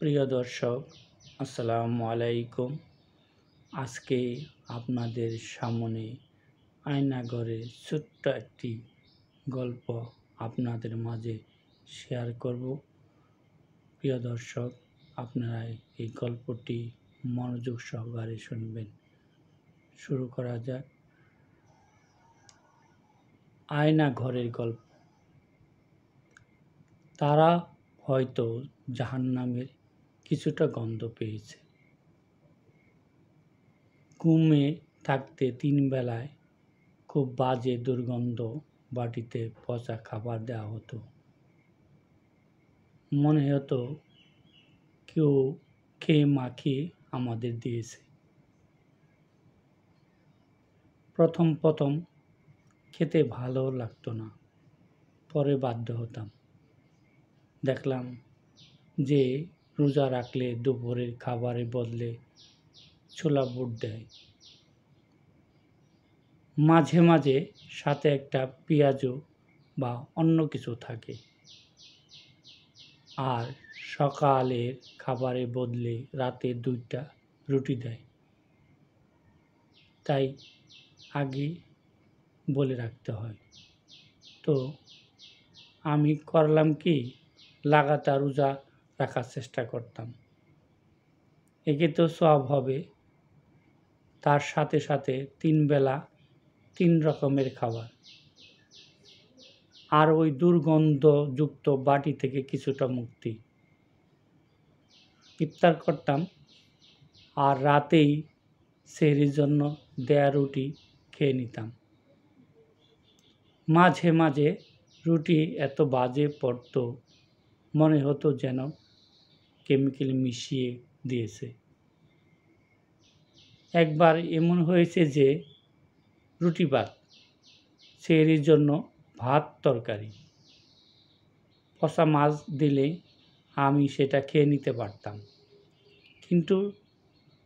প্রিয় দর্শক, আসসালামু আলাইকুম। আজকে আপনাদের সামনে আয়নাঘরের ছোট্ট একটি গল্প আপনাদের মাঝে শেয়ার করব। প্রিয় দর্শক, আপনারা এই গল্পটি মনোযোগ সহকারে শুনবেন। শুরু করা যাক। আয়নাঘরের গল্প। তারা হয়তো জাহান্নামের কিছুটা গন্ধ পেয়েছে। ঘুমে থাকতে 3 বেলায় খুব বাজে দুর্গন্ধ, বাটিতে পচা খাবার দেওয়া হতো। মনে হতো কেউ খেয়ে মাখিয়ে আমাদের দিয়েছে। প্রথম খেতে ভালো লাগতো না, পরে বাধ্য হতাম। দেখলাম যে রোজা রাখলে দুপুরের খাবারের বদলে ছোলা বুট দেয়, মাঝে মাঝে সাথে একটা পেঁয়াজও বা অন্য কিছু থাকে, আর সকালের খাবারের বদলে রাতে 2টা রুটি দেয়। তাই আগে বলে রাখতে হয়। তো আমি করলাম কি, লাগাতার রোজা রাখার চেষ্টা করতাম। একে তো সওয়াব হবে, তার সাথে সাথে 3 বেলা 3 রকমের খাবার, আর ওই দুর্গন্ধযুক্ত বাটি থেকে কিছুটা মুক্তি। ইফতার করতাম, আর রাতেই সেহরির জন্য দেয়া রুটি খেয়ে নিতাম। মাঝে মাঝে রুটি এত বাজে পড়তো, মনে হতো যেন কেমিক্যাল মিশিয়ে দিয়েছে। একবার এমন হয়েছে যে রুটি ভাত, সেহরির জন্য ভাত তরকারি, পচা মাছ দিলে আমি সেটা খেয়ে নিতে পারতাম, কিন্তু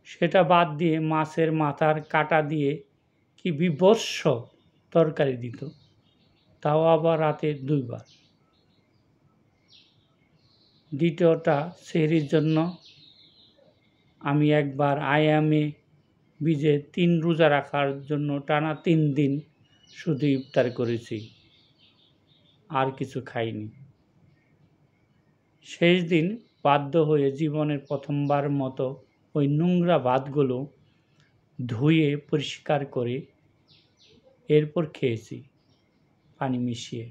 সেটা বাদ দিয়ে মাছের মাথার কাঁটা দিয়ে কি বীভৎস তরকারি দিত, তাও আবার রাতে 2 বার। দ্বিতীয়টা সেহরির জন্য আমি একবার আয়ামে ভিজে 3 রোজা রাখার জন্য টানা 3 দিন শুধু ইফতার করেছি, আর কিছু খাইনি। শেষ দিন বাধ্য হয়ে জীবনের প্রথমবার মতো ওই নোংরা ভাতগুলো ধুয়ে পরিষ্কার করে এরপর খেয়েছি পানি মিশিয়ে।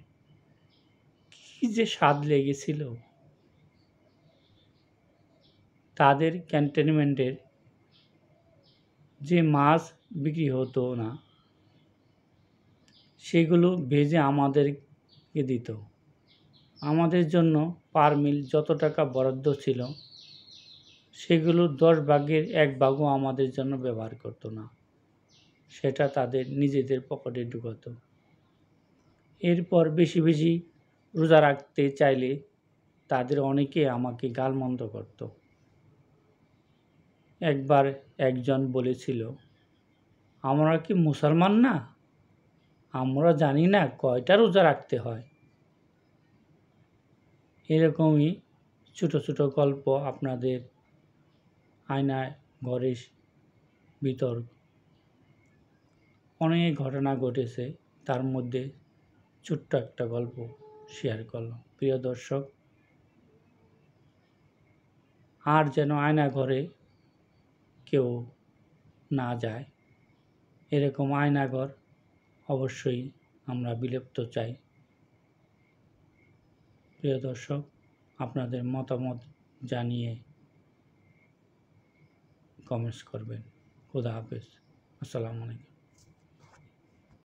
কি যে স্বাদ লেগেছিল! তাদের ক্যান্টনমেন্টের যে মাছ বিক্রি হতো না, সেগুলো ভেজে আমাদেরকে দিত। আমাদের জন্য পার মিল যত টাকা বরাদ্দ ছিল, সেগুলো 10 ভাগের 1 ভাগও আমাদের জন্য ব্যবহার করতো না, সেটা তাদের নিজেদের পকেটে ঢুকাতো। এরপর বেশি বেশি রোজা রাখতে চাইলে তাদের অনেকে আমাকে গালমন্দ করত। একবার একজন বলেছিল, আমরা কি মুসলমান না? আমরা জানি না কয়টা রোজা রাখতে হয়? এরকমই ছোট ছোট গল্প আপনাদের আয়নায় ঘরের ভিতর অনেক ঘটনা ঘটেছে, তার মধ্যে ছোট্ট একটা গল্প শেয়ার করলাম। প্রিয় দর্শক, আর যেন আয়নাঘরে কেউ না যায়, এরকম আয়নাঘর অবশ্যই আমরা বিলুপ্ত চাই। প্রিয় দর্শক, আপনাদের মতামত জানিয়ে কমেন্টস করবেন। খোদা হাফেজ। আসসালামু আলাইকুম।